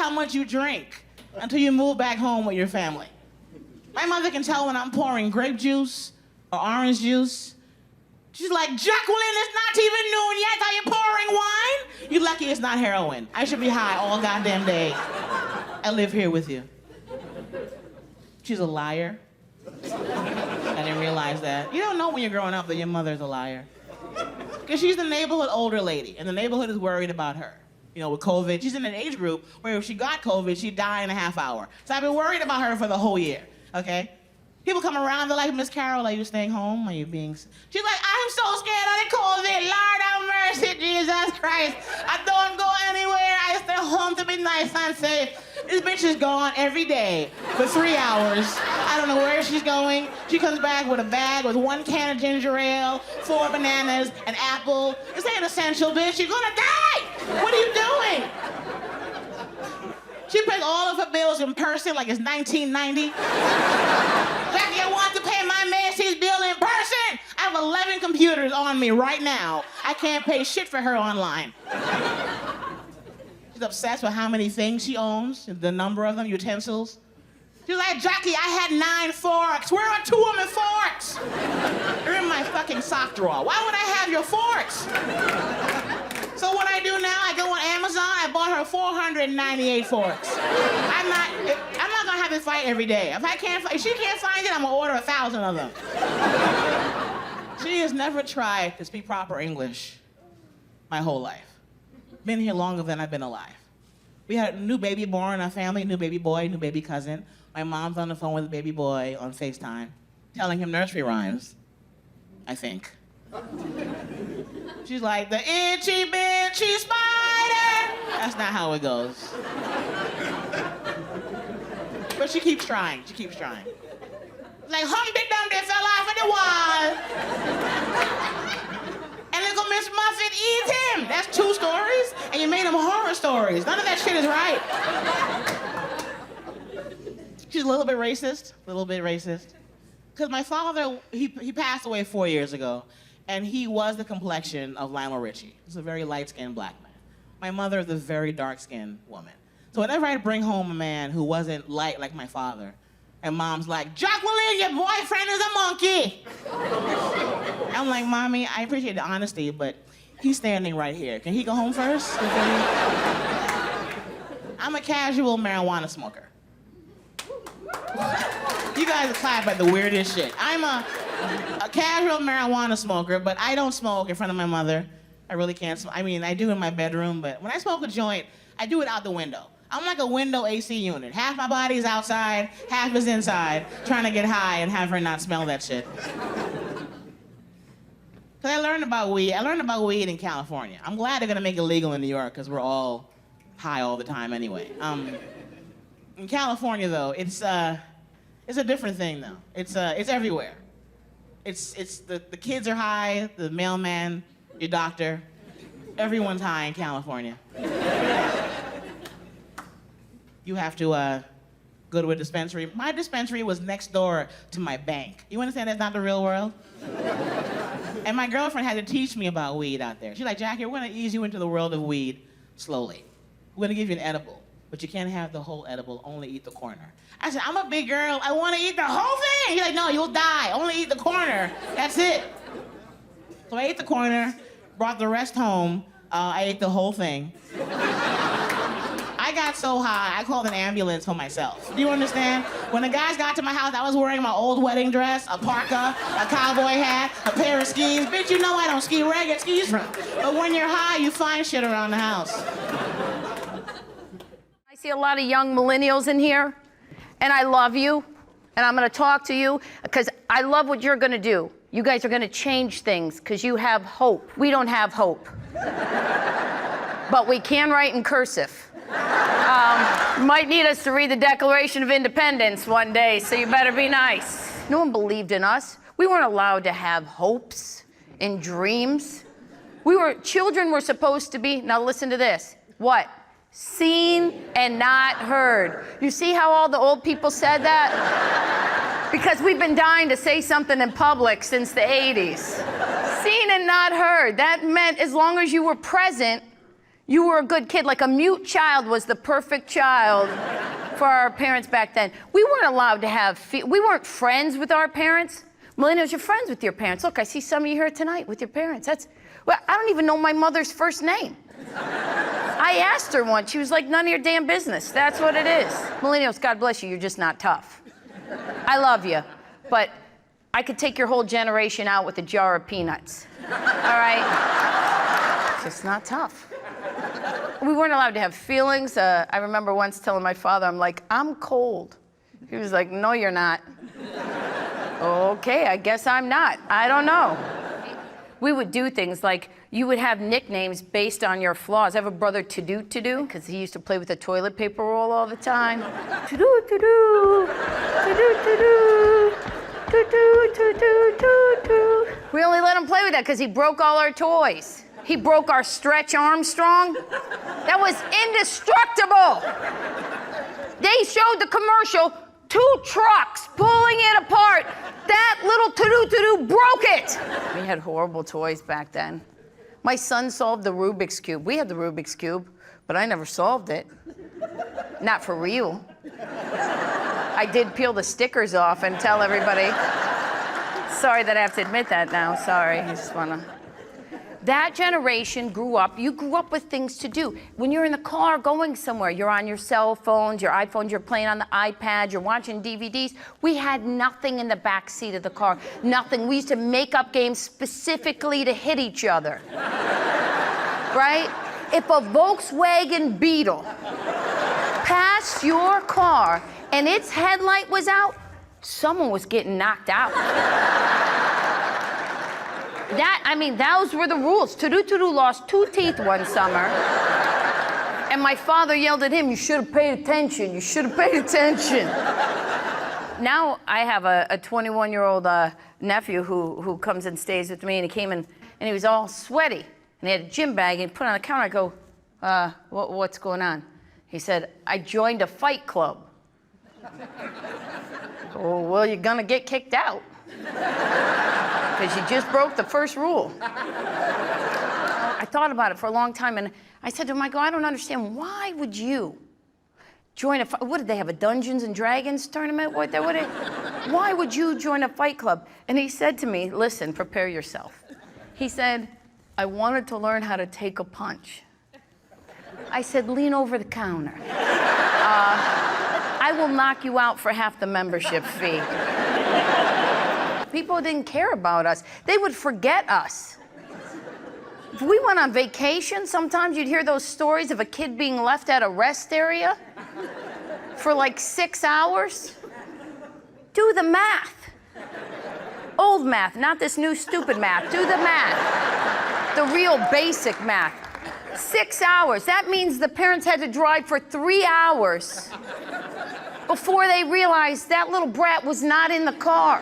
how much you drink until you move back home with your family. My mother can tell when I'm pouring grape juice or orange juice. She's like, Jacqueline, it's not even noon yet. Are you pouring wine? You're lucky it's not heroin. I should be high all goddamn day. I live here with you. She's a liar. I didn't realize that. You don't know when you're growing up that your mother's a liar. Because she's the neighborhood older lady, and the neighborhood is worried about her. You know, with COVID, she's in an age group where if she got COVID, she'd die in a half hour. So I've been worried about her for the whole year, okay? People come around, they're like, Miss Carol, are you staying home? Are you being... She's like, I'm so scared of the COVID. Lord have mercy, Jesus Christ. I don't go anywhere. I stay home to be nice and safe. This bitch is gone every day for 3 hours. I don't know where she's going. She comes back with a bag with 1 can of ginger ale, 4 bananas, an apple. This ain't essential, bitch. You're gonna die. What are you doing? She pays all of her bills in person like it's 1990. Jackie, I want to pay my Macy's bill in person. I have 11 computers on me right now. I can't pay shit for her online. She's obsessed with how many things she owns, the number of them, utensils. She's like, Jackie, I had 9 forks. Where are 2 of my forks? They're in my fucking sock drawer. Why would I have your forks? So what I do now, I go on Amazon, I bought her 498 forks. I'm not gonna have this fight every day. If she can't find it, I'm gonna order 1,000 of them. She has never tried to speak proper English my whole life. Been here longer than I've been alive. We had a new baby born in our family, new baby boy, new baby cousin. My mom's on the phone with the baby boy on FaceTime, telling him nursery rhymes, I think. She's like, the itchy bitchy spider. That's not how it goes. But she keeps trying, Like, Humpty Dumpty fell off of the wall. And little Miss Muffet eats him. That's 2 stories, and you made them horror stories. None of that shit is right. She's a little bit racist. Because my father, he passed away 4 years ago, and he was the complexion of Lionel Richie. He's a very light-skinned black man. My mother is a very dark-skinned woman. So whenever I'd bring home a man who wasn't light like my father, and Mom's like, Jacqueline, your boyfriend is a monkey. I'm like, Mommy, I appreciate the honesty, but he's standing right here. Can he go home first? I'm a casual marijuana smoker. You guys clap at the weirdest shit. I'm a casual marijuana smoker, but I don't smoke in front of my mother. I really can't smoke. I mean, I do in my bedroom, but when I smoke a joint, I do it out the window. I'm like a window AC unit. Half my body's outside, half is inside, trying to get high and have her not smell that shit. Because I learned about weed in California. I'm glad they're gonna make it legal in New York, because we're all high all the time anyway. In California, though, it's a different thing, though. It's everywhere. It's the kids are high, the mailman, your doctor, everyone's high in California. You have to go to a dispensary. My dispensary was next door to my bank. You understand that's not the real world? And my girlfriend had to teach me about weed out there. She's like, Jackie, we're gonna ease you into the world of weed slowly. We're gonna give you an edible, but you can't have the whole edible, only eat the corner. I said, I'm a big girl, I wanna eat the whole thing. She's like, no, you'll die, only eat the corner, that's it. So I ate the corner, brought the rest home, I ate the whole thing. I got so high, I called an ambulance for myself. Do you understand? When the guys got to my house, I was wearing my old wedding dress, a parka, a cowboy hat, a pair of skis. Bitch, you know I don't ski. Where I get skis from? But when you're high, you find shit around the house. I see a lot of young millennials in here, and I love you, and I'm gonna talk to you, because I love what you're gonna do. You guys are gonna change things, because you have hope. We don't have hope. But we can write in cursive. Might need us to read the Declaration of Independence one day, so you better be nice. No one believed in us. We weren't allowed to have hopes and dreams. Children were supposed to be, now listen to this, what? Seen and not heard. You see how all the old people said that? Because we've been dying to say something in public since the 80s. Seen and not heard. That meant as long as you were present, You were a good kid, like a mute child was the perfect child for our parents back then. We weren't allowed to have, we weren't friends with our parents. Millennials, you're friends with your parents. Look, I see some of you here tonight with your parents. Well, I don't even know my mother's first name. I asked her once, she was like, none of your damn business. That's what it is. Millennials, God bless you, you're just not tough. I love you, but I could take your whole generation out with a jar of peanuts. All right? It's just not tough. We weren't allowed to have feelings. I remember once telling my father, I'm like, I'm cold. He was like, no, you're not. Okay, I guess I'm not. I don't know. We would do things like, you would have nicknames based on your flaws. I have a brother, To-Do, because he used to play with a toilet paper roll all the time. To-do, to-do, to-do, to-do, to-do, to-do, to-do. We only let him play with that because he broke all our toys. He broke our Stretch Armstrong. That was indestructible. They showed the commercial, 2 trucks pulling it apart. That little to-do broke it. We had horrible toys back then. My son solved the Rubik's Cube. We had the Rubik's Cube, but I never solved it. Not for real. I did peel the stickers off and tell everybody. Sorry that I have to admit that now, sorry. I just wanna. That generation grew up, you grew up with things to do. When you're in the car going somewhere, you're on your cell phones, your iPhones, you're playing on the iPad, you're watching DVDs. We had nothing in the back seat of the car, nothing. We used to make up games specifically to hit each other, right? If a Volkswagen Beetle passed your car and its headlight was out, someone was getting knocked out. Those were the rules. To-do lost 2 teeth one summer. And my father yelled at him, you should have paid attention. You should have paid attention. Now I have a 21-year-old nephew who comes and stays with me, and he came in and he was all sweaty. And he had a gym bag and he put it on the counter. I go, what's going on? He said, I joined a fight club. Oh, well, you're gonna get kicked out. Because you just broke the first rule. I thought about it for a long time, and I said to him, I don't understand, why would you join a fight? What did they have, a Dungeons and Dragons tournament? Why would you join a fight club? And he said to me, listen, prepare yourself. He said, I wanted to learn how to take a punch. I said, lean over the counter. I will knock you out for half the membership fee. People didn't care about us. They would forget us. If we went on vacation, sometimes you'd hear those stories of a kid being left at a rest area for like 6 hours. Do the math. Old math, not this new stupid math. Do the math. The real basic math. 6 hours. That means the parents had to drive for 3 hours before they realized that little brat was not in the car.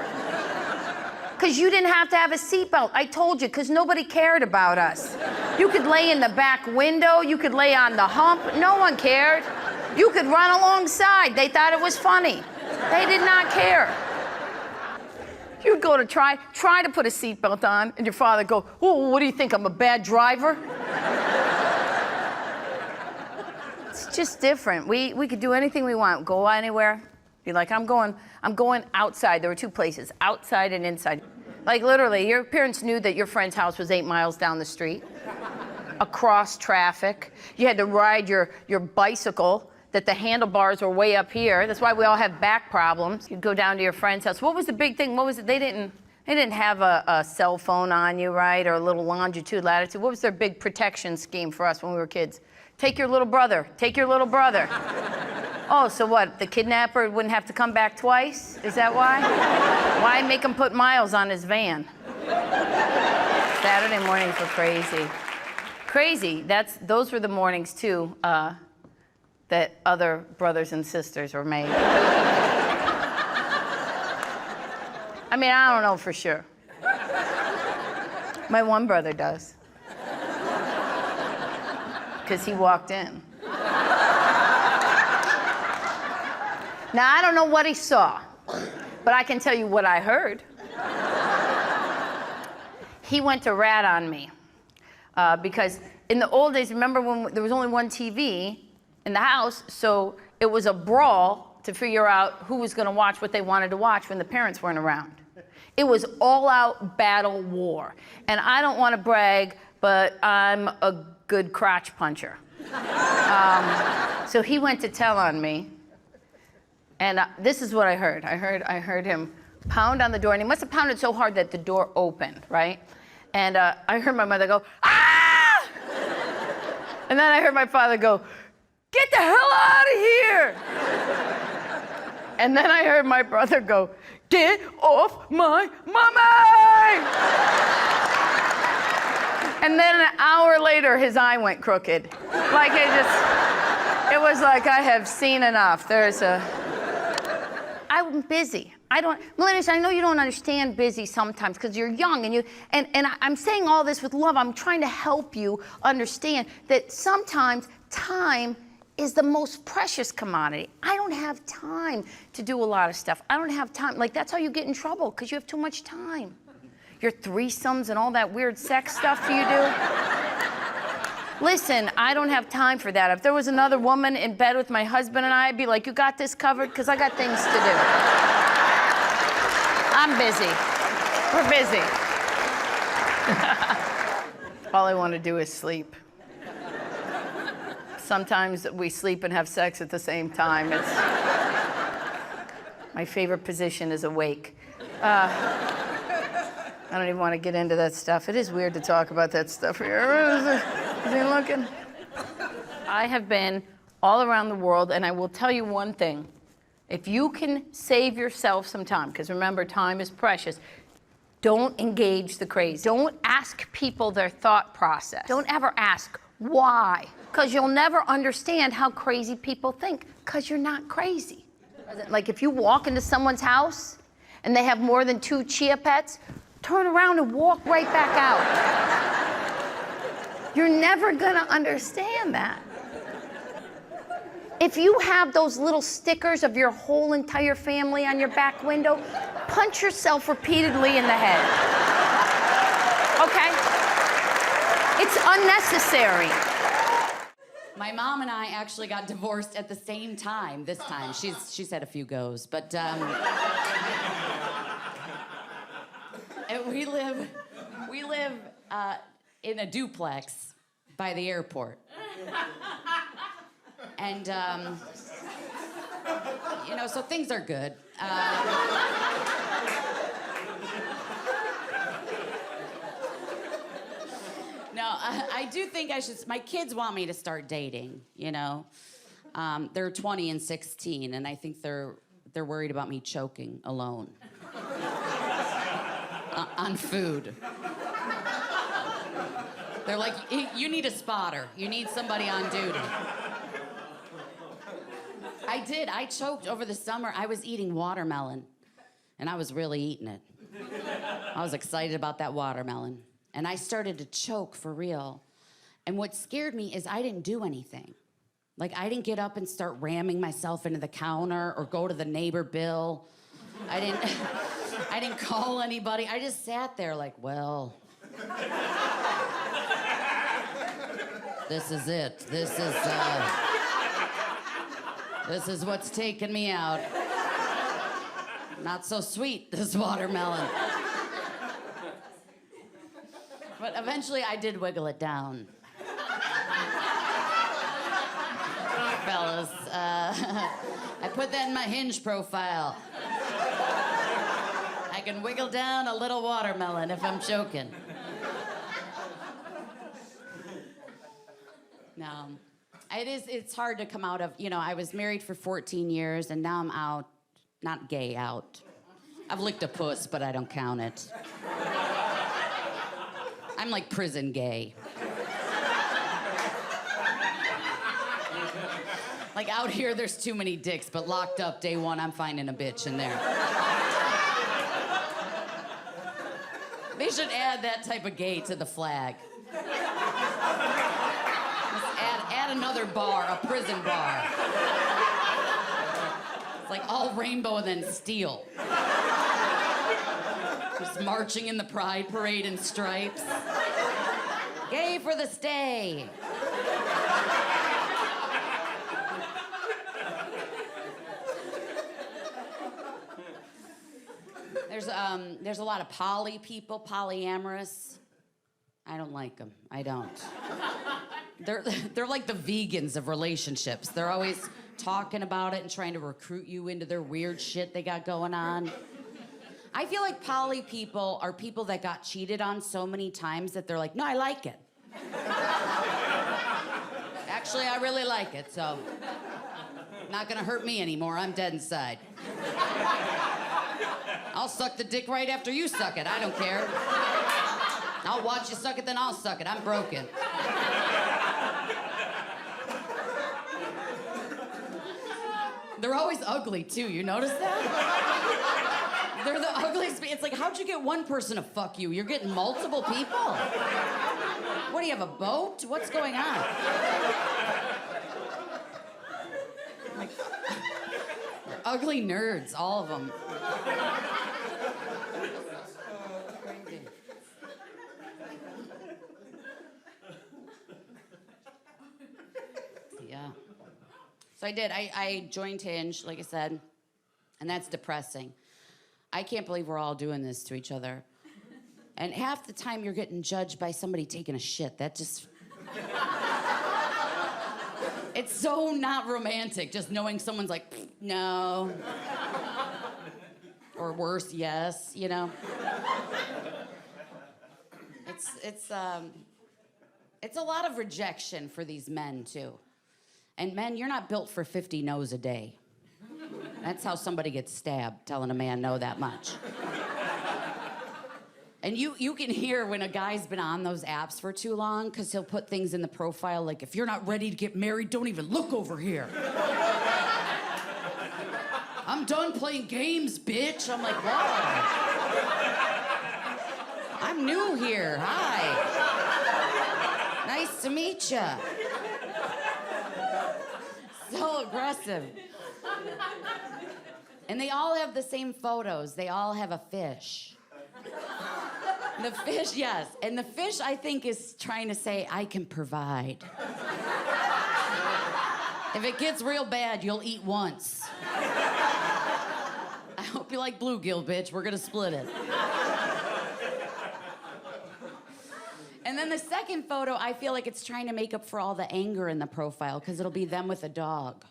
Because you didn't have to have a seatbelt. I told you, because nobody cared about us. You could lay in the back window, you could lay on the hump, no one cared. You could run alongside, they thought it was funny. They did not care. You'd go to try to put a seatbelt on, and your father would go, oh, what do you think, I'm a bad driver? It's just different. We could do anything we want, go anywhere. Be like, I'm going outside. There were 2 places, outside and inside. Like literally, your parents knew that your friend's house was 8 miles down the street, across traffic. You had to ride your bicycle, that the handlebars were way up here. That's why we all have back problems. You'd go down to your friend's house. What was the big thing? What was it? They didn't have a cell phone on you, right? Or a little longitude, latitude. What was their big protection scheme for us when we were kids? Take your little brother. Take your little brother. Oh, so what? The kidnapper wouldn't have to come back twice? Is that why? Why make him put miles on his van? Saturday mornings were crazy. Crazy. Those were the mornings, too, that other brothers and sisters were made. I don't know for sure. My one brother does. Because he walked in. Now, I don't know what he saw, but I can tell you what I heard. He went to rat on me because in the old days, remember when there was only one TV in the house, so it was a brawl to figure out who was gonna watch what they wanted to watch when the parents weren't around. It was all-out battle war. And I don't wanna brag, but I'm a good crotch puncher. So he went to tell on me, and this is what I heard. I heard him pound on the door, and he must have pounded so hard that the door opened, right? And I heard my mother go, "Ah!" And then I heard my father go, "Get the hell out of here!" And then I heard my brother go, "Get off my mommy!" And then an hour later, his eye went crooked. Like it was like, I have seen enough. I'm busy. Millennials, I know you don't understand busy sometimes because you're young and I'm saying all this with love. I'm trying to help you understand that sometimes time is the most precious commodity. I don't have time to do a lot of stuff. I don't have time. Like, that's how you get in trouble, because you have too much time. Your threesomes and all that weird sex stuff you do. Listen, I don't have time for that. If there was another woman in bed with my husband and I'd be like, "You got this covered?" Because I got things to do. I'm busy. We're busy. All I want to do is sleep. Sometimes we sleep and have sex at the same time. My favorite position is awake. I don't even want to get into that stuff. It is weird to talk about that stuff here. Is he looking? I have been all around the world, and I will tell you one thing. If you can save yourself some time, because remember, time is precious, don't engage the crazy. Don't ask people their thought process. Don't ever ask why, because you'll never understand how crazy people think, because you're not crazy. Like if you walk into someone's house and they have more than 2 chia pets, turn around and walk right back out. You're never gonna understand that. If you have those little stickers of your whole entire family on your back window, punch yourself repeatedly in the head. Okay? It's unnecessary. My mom and I actually got divorced at the same time this time. She's had a few goes, but we live in a duplex by the airport. And, so things are good. No, I do think I should. My kids want me to start dating, They're 20 and 16, and I think they're worried about me choking alone. On food. They're like, "You need a spotter. You need somebody on duty." I choked over the summer. I was eating watermelon, and I was really eating it. I was excited about that watermelon, and I started to choke for real. And what scared me is I didn't do anything. Like, I didn't get up and start ramming myself into the counter or go to the neighbor Bill. I didn't call anybody. I just sat there like, well, this is it. This is what's taking me out. Not so sweet, this watermelon. But eventually I did wiggle it down. Fellas, I put that in my Hinge profile. I can wiggle down a little watermelon if I'm choking. No, it's hard to come out of, I was married for 14 years and now I'm out, not gay out. I've licked a puss, but I don't count it. I'm like prison gay. Like out here, there's too many dicks, but locked up day one, I'm finding a bitch in there. They should add that type of gay to the flag. Just add another bar, a prison bar. It's like all rainbow and then steel. Just marching in the pride parade in stripes. Gay for the stay. There's a lot of poly people, polyamorous. I don't like them. I don't. They're like the vegans of relationships. They're always talking about it and trying to recruit you into their weird shit they got going on. I feel like poly people are people that got cheated on so many times that they're like, no, I like it. Actually, I really like it, so not gonna hurt me anymore. I'm dead inside. I'll suck the dick right after you suck it. I don't care. I'll watch you suck it, then I'll suck it. I'm broken. They're always ugly, too. You notice that? They're the ugliest. It's like, how'd you get one person to fuck you? You're getting multiple people? What, do you have a boat? What's going on? Like, they're ugly nerds, all of them. Yeah. So I did. I joined Hinge, like I said, and that's depressing. I can't believe we're all doing this to each other. And half the time you're getting judged by somebody taking a shit. That just... It's so not romantic, just knowing someone's like, no. Or worse, yes, you know? It's a lot of rejection for these men, too. And men, you're not built for 50 no's a day. That's how somebody gets stabbed, telling a man no that much. And you can hear when a guy's been on those apps for too long, because he'll put things in the profile like, if you're not ready to get married, don't even look over here. I'm done playing games, bitch. I'm like, wow. I'm new here. Hi. Nice to meet ya. So aggressive. And they all have the same photos. They all have a fish. The fish, yes. And the fish, I think, is trying to say, I can provide. If it gets real bad, you'll eat once. I hope you like bluegill, bitch. We're gonna split it. And then the second photo, I feel like it's trying to make up for all the anger in the profile, because it'll be them with a dog.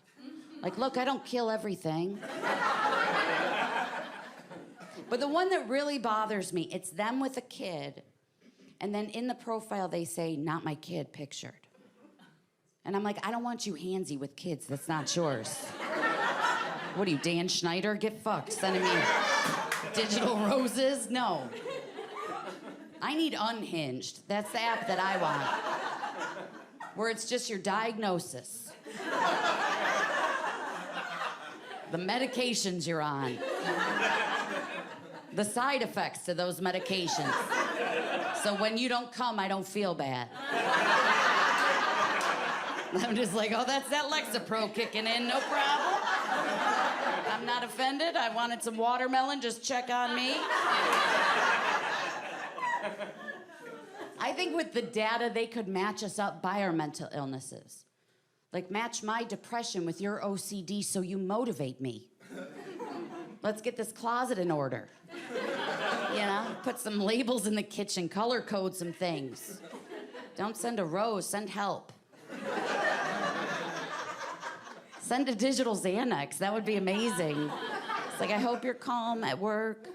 Like, look, I don't kill everything. But the one that really bothers me, it's them with a kid, and then in the profile they say, not my kid pictured. And I'm like, I don't want you handsy with kids, that's not yours. What are you, Dan Schneider? Get fucked, sending me digital roses? No. I need Unhinged. That's the app that I want. Where it's just your diagnosis. The medications you're on. The side effects to those medications. So when you don't come, I don't feel bad. I'm just like, oh, that's that Lexapro kicking in, no problem. I'm not offended. I wanted some watermelon, just check on me. I think with the data, they could match us up by our mental illnesses. Like, match my depression with your OCD so you motivate me. Let's get this closet in order. You know, put some labels in the kitchen, color code some things. Don't send a rose, send help. Send a digital Xanax, that would be amazing. It's like, I hope you're calm at work.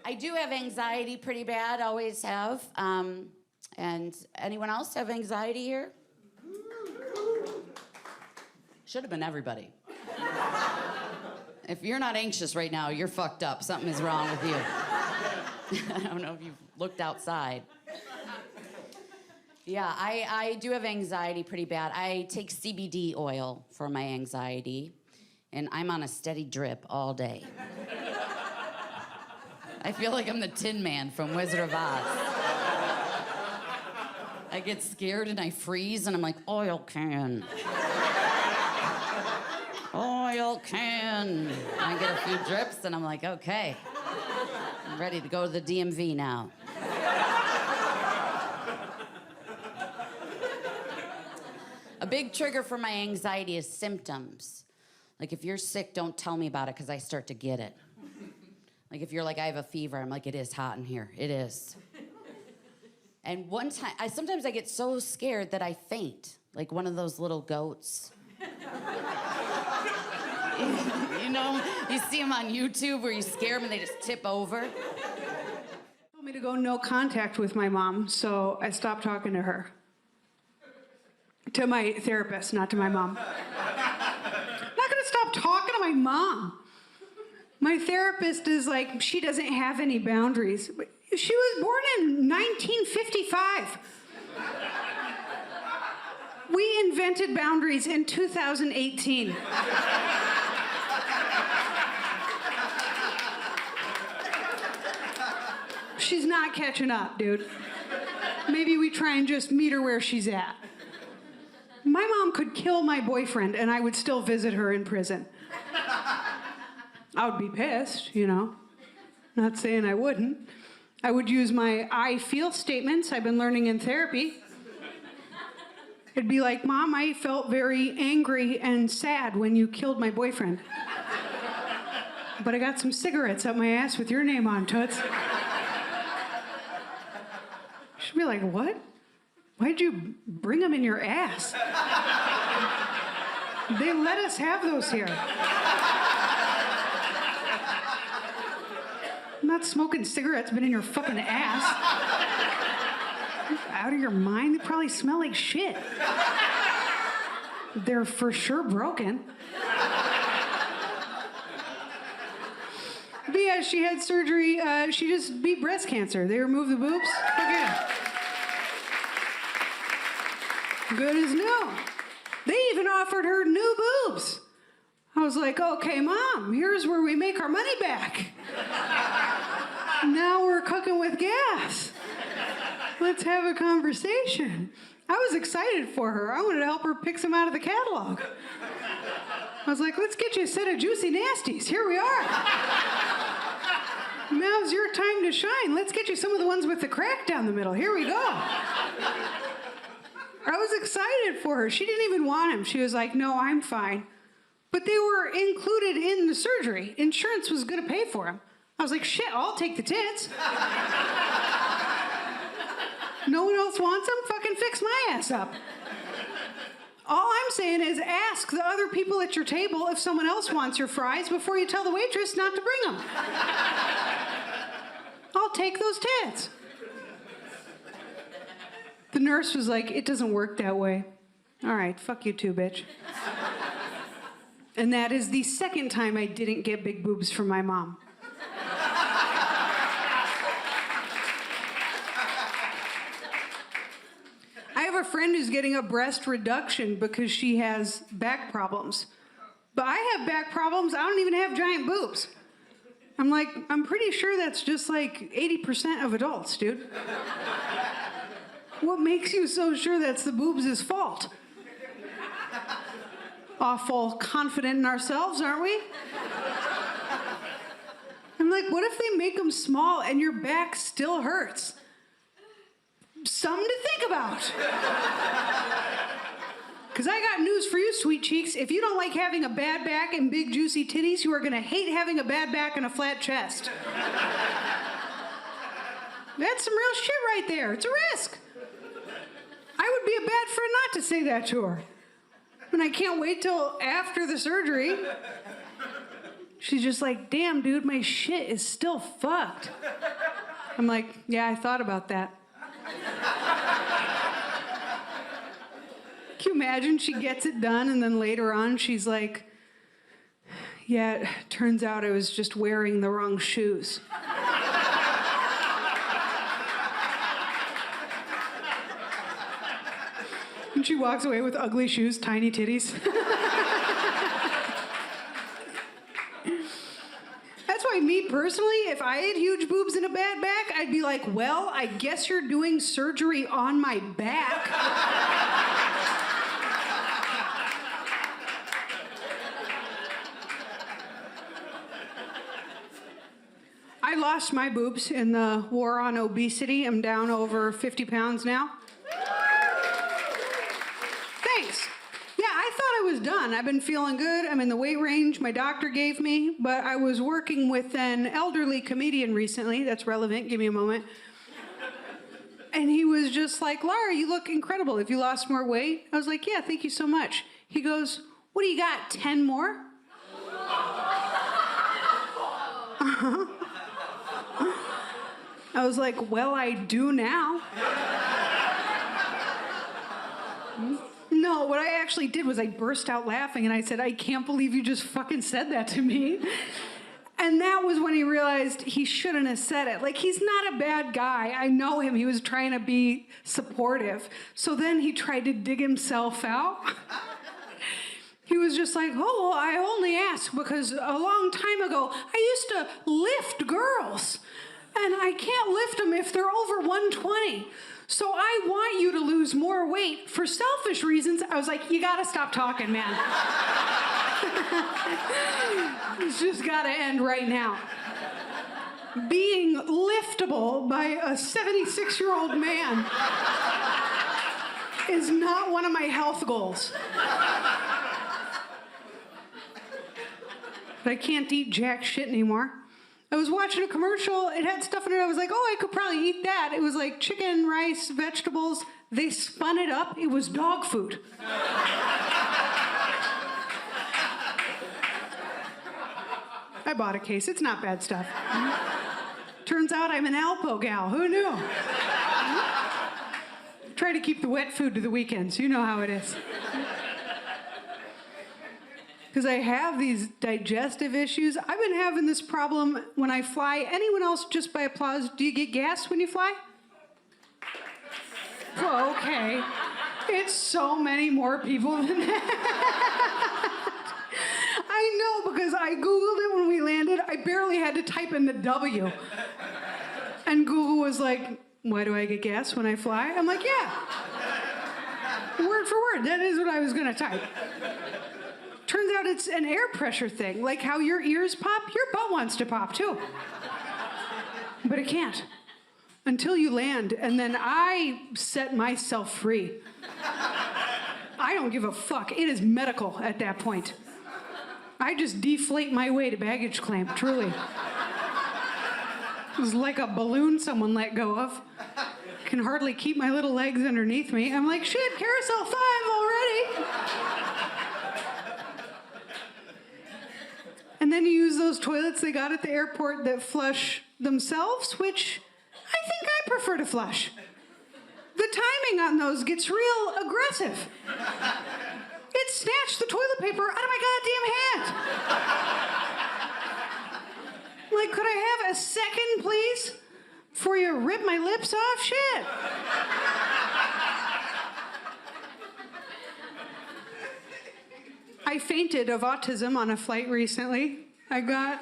I do have anxiety pretty bad, always have. And anyone else have anxiety here? Should have been everybody. If you're not anxious right now, you're fucked up. Something is wrong with you. I don't know if you've looked outside. Yeah, I do have anxiety pretty bad. I take CBD oil for my anxiety, and I'm on a steady drip all day. I feel like I'm the Tin Man from Wizard of Oz. I get scared and I freeze, and I'm like, oil can. Oil can. I get a few drips, and I'm like, okay. I'm ready to go to the DMV now. A big trigger for my anxiety is symptoms. Like, if you're sick, don't tell me about it because I start to get it. Like, if you're like, I have a fever, I'm like, it is hot in here. It is. And one time, sometimes I get so scared that I faint, like one of those little goats. You know, you see them on YouTube where you scare them and they just tip over. Told me to go no contact with my mom, so I stopped talking to her. To my therapist, not to my mom. I'm not gonna stop talking to my mom. My therapist is like, she doesn't have any boundaries. She was born in 1955. We invented boundaries in 2018. She's not catching up, dude. Maybe we try and just meet her where she's at. My mom could kill my boyfriend and I would still visit her in prison. I would be pissed, you know. Not saying I wouldn't. I would use my I feel statements I've been learning in therapy. It'd be like, Mom, I felt very angry and sad when you killed my boyfriend. But I got some cigarettes up my ass with your name on, Toots. She'd be like, what? Why'd you bring them in your ass? They let us have those here. I'm not smoking cigarettes, but in your fucking ass. Out of your mind? They probably smell like shit. They're for sure broken. But yeah, she had surgery. She just beat breast cancer. They removed the boobs. Okay. Good as new. They even offered her new boobs. I was like, okay, Mom, here's where we make our money back. Now we're cooking with gas. Let's have a conversation. I was excited for her. I wanted to help her pick some out of the catalog. I was like, let's get you a set of juicy nasties. Here we are. Now's your time to shine. Let's get you some of the ones with the crack down the middle. Here we go. I was excited for her. She didn't even want him. She was like, no, I'm fine. But they were included in the surgery. Insurance was going to pay for him. I was like, shit, I'll take the tits. No one else wants them? Fucking fix my ass up. All I'm saying is ask the other people at your table if someone else wants your fries before you tell the waitress not to bring them. I'll take those tits. The nurse was like, it doesn't work that way. All right, fuck you too, bitch. And that is the second time I didn't get big boobs from my mom. I have a friend who's getting a breast reduction because she has back problems. But I have back problems. I don't even have giant boobs. I'm like, I'm pretty sure that's just like 80% of adults, dude. What makes you so sure that's the boobs' fault? Awful confident in ourselves, aren't we? I'm like, what if they make them small and your back still hurts? Something to think about. Because I got news for you, sweet cheeks. If you don't like having a bad back and big juicy titties, you are going to hate having a bad back and a flat chest. That's some real shit right there. It's a risk. I would be a bad friend not to say that to her. And I can't wait till after the surgery. She's just like, damn, dude, my shit is still fucked. I'm like, yeah, I thought about that. Can you imagine she gets it done and then later on she's like, yeah, it turns out I was just wearing the wrong shoes. And she walks away with ugly shoes, tiny titties. That's why me personally, if I had huge boobs and a bad back, I'd be like, well, I guess you're doing surgery on my back. I lost my boobs in the war on obesity. I'm down over 50 pounds now. Thanks. Yeah, I thought I was done. I've been feeling good. I'm in the weight range my doctor gave me, but I was working with an elderly comedian recently. That's relevant. Give me a moment. And he was just like, Lara, you look incredible. Have you lost more weight? I was like, yeah, thank you so much. He goes, what do you got, 10 more? I was like, well, I do now. No, what I actually did was I burst out laughing and I said, I can't believe you just fucking said that to me. And that was when he realized he shouldn't have said it. Like, he's not a bad guy. I know him. He was trying to be supportive. So then he tried to dig himself out. He was just like, oh, well, I only asked because a long time ago, I used to lift girls. And I can't lift them if they're over 120. So I want you to lose more weight for selfish reasons. I was like, you gotta stop talking, man. It's just gotta end right now. Being liftable by a 76-year-old man is not one of my health goals. But I can't eat jack shit anymore. I was watching a commercial, it had stuff in it, I was like, oh, I could probably eat that. It was like chicken, rice, vegetables. They spun it up, it was dog food. I bought a case, it's not bad stuff. Turns out I'm an Alpo gal, who knew? Try to keep the wet food to the weekends, you know how it is. Because I have these digestive issues. I've been having this problem when I fly. Anyone else, just by applause, do you get gas when you fly? Well, okay. It's so many more people than that. I know, because I Googled it when we landed. I barely had to type in the W. And Google was like, why do I get gas when I fly? I'm like, yeah. Word for word, that is what I was going to type. Turns out it's an air pressure thing. Like how your ears pop, your butt wants to pop too. But it can't. Until you land, and then I set myself free. I don't give a fuck. It is medical at that point. I just deflate my way to baggage claim, truly. It was like a balloon someone let go of. Can hardly keep my little legs underneath me. I'm like, shit, carousel 5 already. And then you use those toilets they got at the airport that flush themselves, which I think I prefer to flush. The timing on those gets real aggressive. It snatched the toilet paper out of my goddamn hand. Like, could I have a second, please? Before you rip my lips off? Shit. I fainted of autism on a flight recently. I got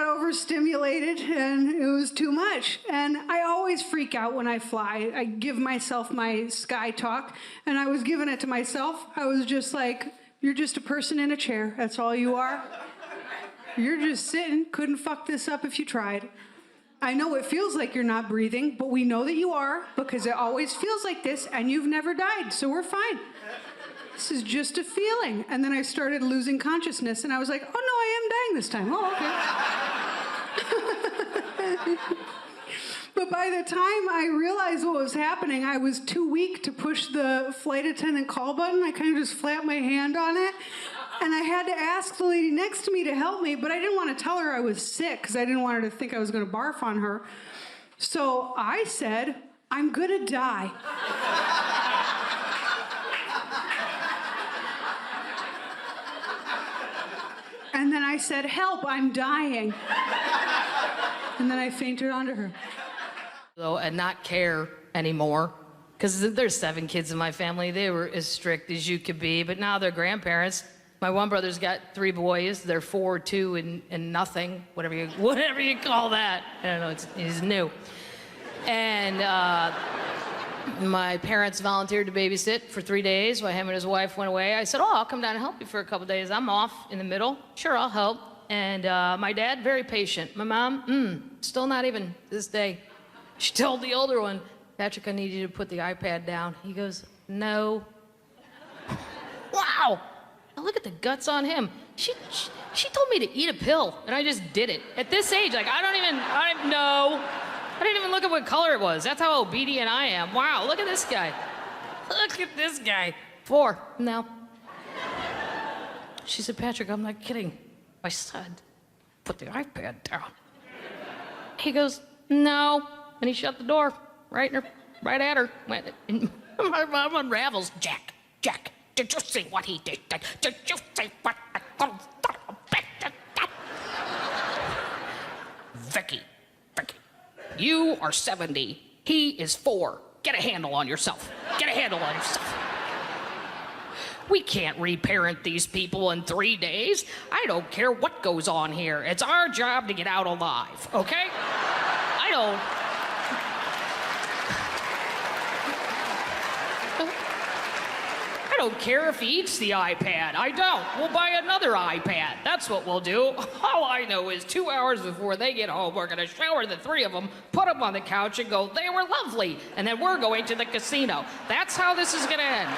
overstimulated and it was too much. And I always freak out when I fly. I give myself my sky talk, and I was giving it to myself. I was just like, you're just a person in a chair. That's all you are. You're just sitting. Couldn't fuck this up if you tried. I know it feels like you're not breathing, but we know that you are, because it always feels like this, and you've never died, so we're fine. This is just a feeling. And then I started losing consciousness, and I was like, oh no, I am dying this time. Oh, okay. But by the time I realized what was happening, I was too weak to push the flight attendant call button. I kind of just flapped my hand on it. And I had to ask the lady next to me to help me, but I didn't want to tell her I was sick because I didn't want her to think I was going to barf on her. So I said, I'm going to die. And then I said, help, I'm dying. And then I fainted onto her. And not care anymore, because there's 7 kids in my family. They were as strict as you could be, but now they're grandparents. My one brother's got 3 boys. They're 4, 2, and nothing, whatever you call that. I don't know, he's new. And my parents volunteered to babysit for 3 days while him and his wife went away. I said, oh, I'll come down and help you for a couple days. I'm off in the middle. Sure, I'll help. And my dad, very patient. My mom, still not even to this day. She told the older one, Patrick, I need you to put the iPad down. He goes, No. Wow. Now look at the guts on him. She told me to eat a pill, and I just did it. At this age, like, I didn't even look at what color it was. That's how obedient I am. Wow, look at this guy. Look at this guy. 4. No. She said, Patrick, I'm not kidding. My son put the iPad down. He goes, no. And he shut the door right at her. My mom unravels. Jack, did you see what he did? Did you see what I told Vicky, you are 70. He is 4. Get a handle on yourself. We can't reparent these people in 3 days. I don't care what goes on here. It's our job to get out alive, okay? I don't care if he eats the iPad. I don't. We'll buy another iPad. That's what we'll do. All I know is 2 hours before they get home, we're gonna shower the 3 of them, put them on the couch and go, they were lovely. And then we're going to the casino. That's how this is gonna end.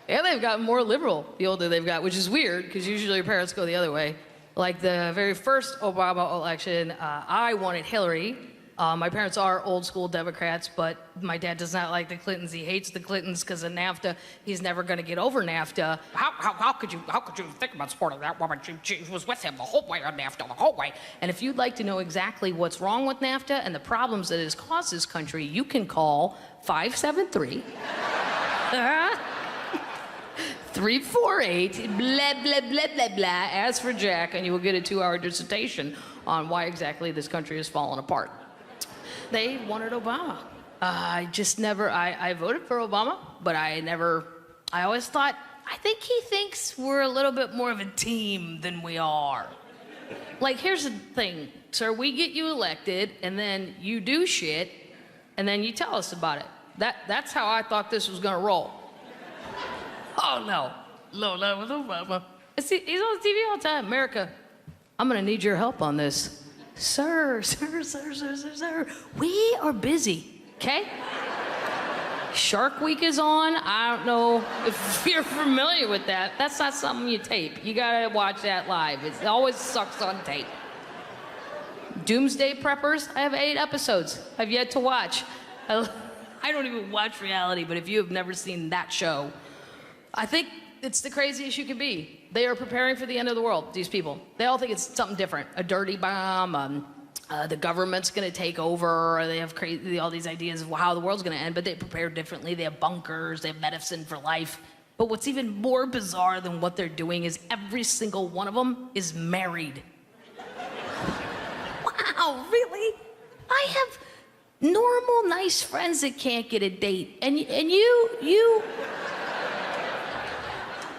Yeah, they've gotten more liberal the older they've got, which is weird, because usually your parents go the other way. Like the very first Obama election, I wanted Hillary. My parents are old school Democrats, but my dad does not like the Clintons. He hates the Clintons because of NAFTA. He's never going to get over NAFTA. How could you think about supporting that woman? She was with him the whole way on NAFTA, the whole way. And if you'd like to know exactly what's wrong with NAFTA and the problems that it has caused this country, you can call 573. 348, blah, blah, blah, blah, blah. Ask for Jack, and you will get a 2-hour dissertation on why exactly this country has fallen apart. They wanted Obama. I voted for Obama, but I always thought, I think he thinks we're a little bit more of a team than we are. Like, here's the thing, sir, we get you elected, and then you do shit, and then you tell us about it. That's how I thought this was gonna roll. Oh, no, with Obama. He's on TV all the time. America, I'm gonna need your help on this. Sir, we are busy, okay? Shark Week is on. I don't know if you're familiar with that. That's not something you tape. You gotta watch that live. It always sucks on tape. Doomsday Preppers, I have 8 episodes I've yet to watch. I don't even watch reality, but if you have never seen that show, I think it's the craziest you can be. They are preparing for the end of the world, these people. They all think it's something different. A dirty bomb, the government's gonna take over, or they have all these ideas of how the world's gonna end, but they prepare differently. They have bunkers, they have medicine for life. But what's even more bizarre than what they're doing is every single one of them is married. Wow, really? I have normal, nice friends that can't get a date, and you...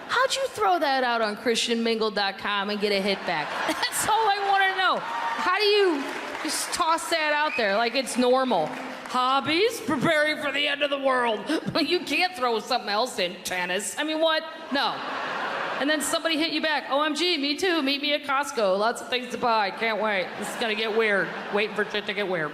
How'd you throw that out on christianmingle.com and get a hit back? That's all I want to know. How do you just toss that out there like it's normal? Hobbies? Preparing for the end of the world. You can't throw something else in. Tennis. I mean, what? No. And then somebody hit you back. OMG, me too. Meet me at Costco. Lots of things to buy. Can't wait. This is going to get weird. Waiting for shit to get weird.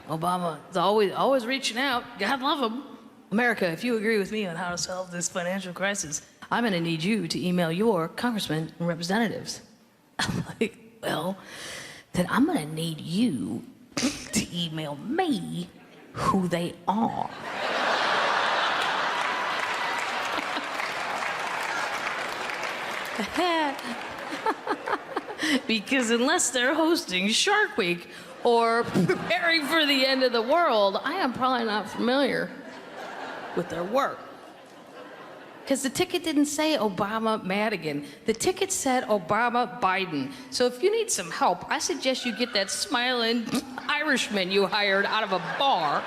Obama is always reaching out. God love him. America, if you agree with me on how to solve this financial crisis, I'm going to need you to email your congressmen and representatives. I'm like, well, then I'm going to need you to email me who they are. Because unless they're hosting Shark Week or preparing for the end of the world, I am probably not familiar with their work. Because the ticket didn't say Obama Madigan. The ticket said Obama Biden. So if you need some help, I suggest you get that smiling Irishman you hired out of a bar,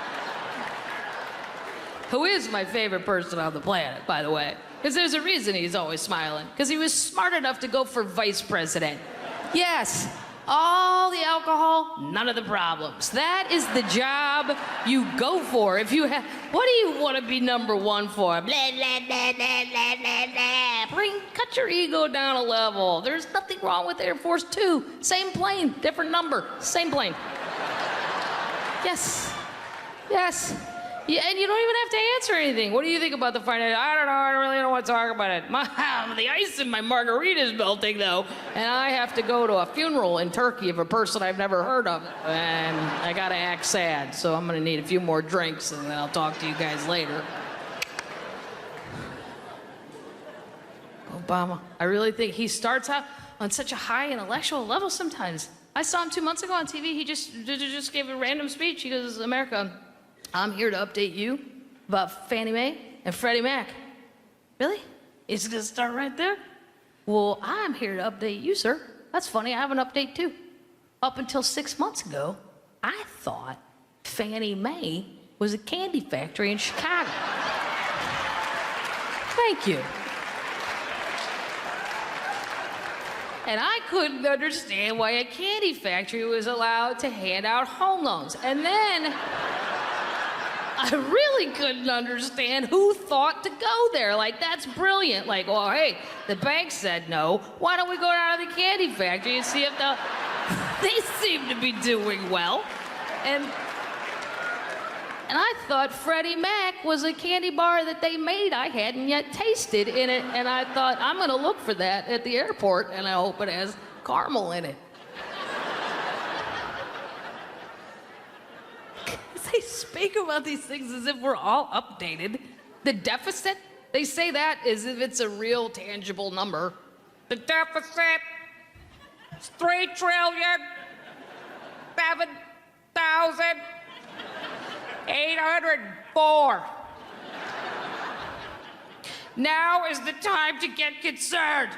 who is my favorite person on the planet, by the way. Because there's a reason he's always smiling. Because he was smart enough to go for vice president. Yes, All the alcohol, none of the problems. That is the job you go for. If you have, what do you want to be number one for? Blah, blah, blah, blah, blah, blah, blah. Cut your ego down a level. There's nothing wrong with Air Force 2. Same plane, different number, same plane. Yes, yes. Yeah, and you don't even have to answer anything. What do you think about the financial? I don't know. I really don't want to talk about it. The ice in my margarita is melting, though, and I have to go to a funeral in Turkey of a person I've never heard of, and I gotta act sad. So I'm gonna need a few more drinks, and then I'll talk to you guys later. Obama, I really think he starts out on such a high intellectual level sometimes. I saw him 2 months ago on TV. He just gave a random speech. He goes, America, I'm here to update you about Fannie Mae and Freddie Mac. Really? It's gonna start right there? Well, I'm here to update you, sir. That's funny, I have an update too. Up until 6 months ago, I thought Fannie Mae was a candy factory in Chicago. Thank you. And I couldn't understand why a candy factory was allowed to hand out home loans. And then I really couldn't understand who thought to go there. Like, that's brilliant. Like, well, hey, the bank said no. Why don't we go down to the candy factory and see if they seem to be doing well. And I thought Freddie Mac was a candy bar that they made I hadn't yet tasted in it. And I thought, I'm gonna look for that at the airport, and I hope it has caramel in it. They speak about these things as if we're all updated. The deficit, they say that as if it's a real tangible number. The deficit is 3,007,804. Now is the time to get concerned.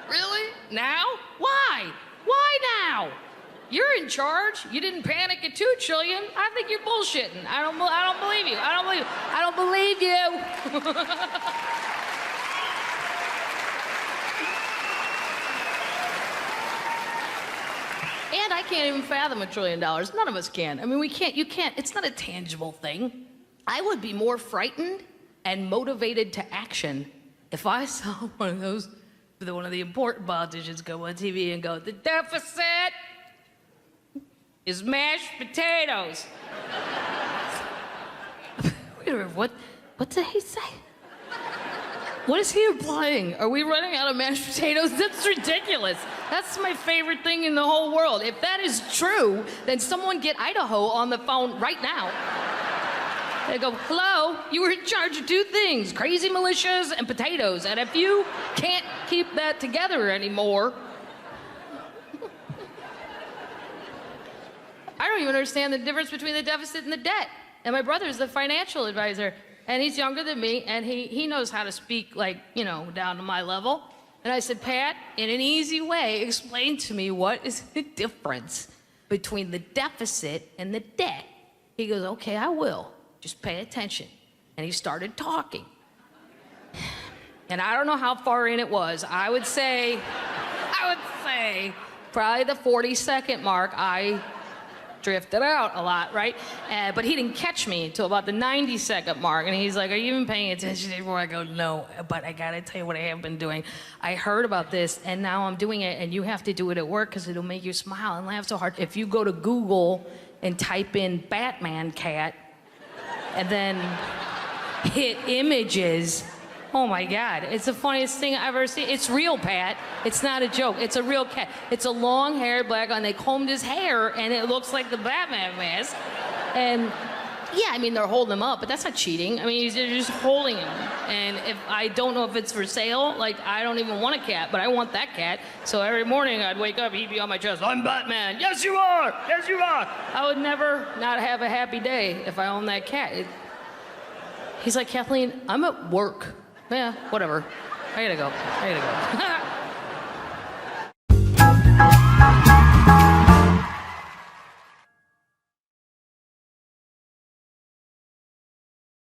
Really? Now? Why? Why now? You're in charge. You didn't panic at 2 trillion. I think you're bullshitting. I don't believe you. I don't believe you. I don't believe you. And I can't even fathom $1 trillion. None of us can. I mean, we can't. You can't. It's not a tangible thing. I would be more frightened and motivated to action if I saw one of the important politicians go on TV and go, the deficit is mashed potatoes. Wait a minute, what did he say? What is he implying? Are we running out of mashed potatoes? That's ridiculous. That's my favorite thing in the whole world. If that is true, then someone get Idaho on the phone right now. They go, hello, you were in charge of 2 things, crazy militias and potatoes. And if you can't keep that together anymore, I don't even understand the difference between the deficit and the debt. And my brother's the financial advisor, and he's younger than me, and he knows how to speak, like, you know, down to my level. And I said, Pat, in an easy way, explain to me what is the difference between the deficit and the debt. He goes, okay, I will. Just pay attention. And he started talking. And I don't know how far in it was. I would say probably the 40-second mark, I drifted out a lot, right? But he didn't catch me until about the 90-second mark. And he's like, are you even paying attention anymore? I go, no, but I gotta tell you what I have been doing. I heard about this, and now I'm doing it, and you have to do it at work because it'll make you smile and laugh so hard. If you go to Google and type in Batman cat, and then hit images, oh my God, it's the funniest thing I've ever seen. It's real, Pat. It's not a joke. It's a real cat. It's a long-haired black guy, and they combed his hair, and it looks like the Batman mask. And yeah, I mean, they're holding him up, but that's not cheating. I mean, they're just holding him. And if I don't know if it's for sale, like, I don't even want a cat, but I want that cat. So every morning I'd wake up, he'd be on my chest, I'm Batman. Yes, you are. Yes, you are. I would never not have a happy day if I owned that cat. He's like, Kathleen, I'm at work. Yeah, whatever. I gotta go.